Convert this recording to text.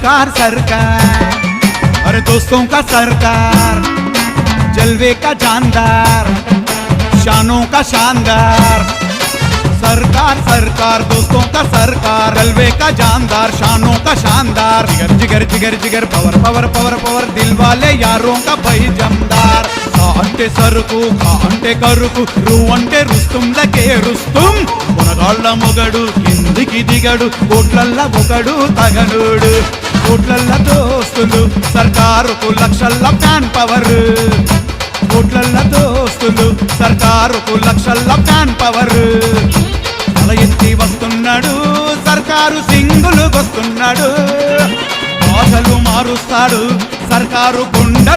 सरकार सरकार, अरे दोस्तों का सरकार, जलवे का जानदार, शानों का शानदार। सरकार सरकार दोस्तों का सरकार, जलवे का जानदार, शानों का शानदार। जिगर जिगर जिगर जिगर पवर पवर पवर पवर, दिल वाले यारों का भाई जमदार। కా అంటే సరుకు, కా అంటే కరుకు, రు అంటే రుస్తుంలకే రుస్తుం। మునగాళ్ళ మొగడు కిందికి దిగడు, కోట్లల్ల ఒకడు తగనుడు। కోట్లల్ల దోస్తులు సర్కారుకు, లక్షల్ల ఫ్యాన్ పవర్। కోట్లల్ల దోస్తులు సర్కారుకు, లక్షల్ల ఫ్యాన్ పవర్। తల ఎత్తి వస్తున్నాడు సర్కారు, సింగులు వస్తున్నాడు। భాషలు మారుస్తాడు సర్కారు, గుండె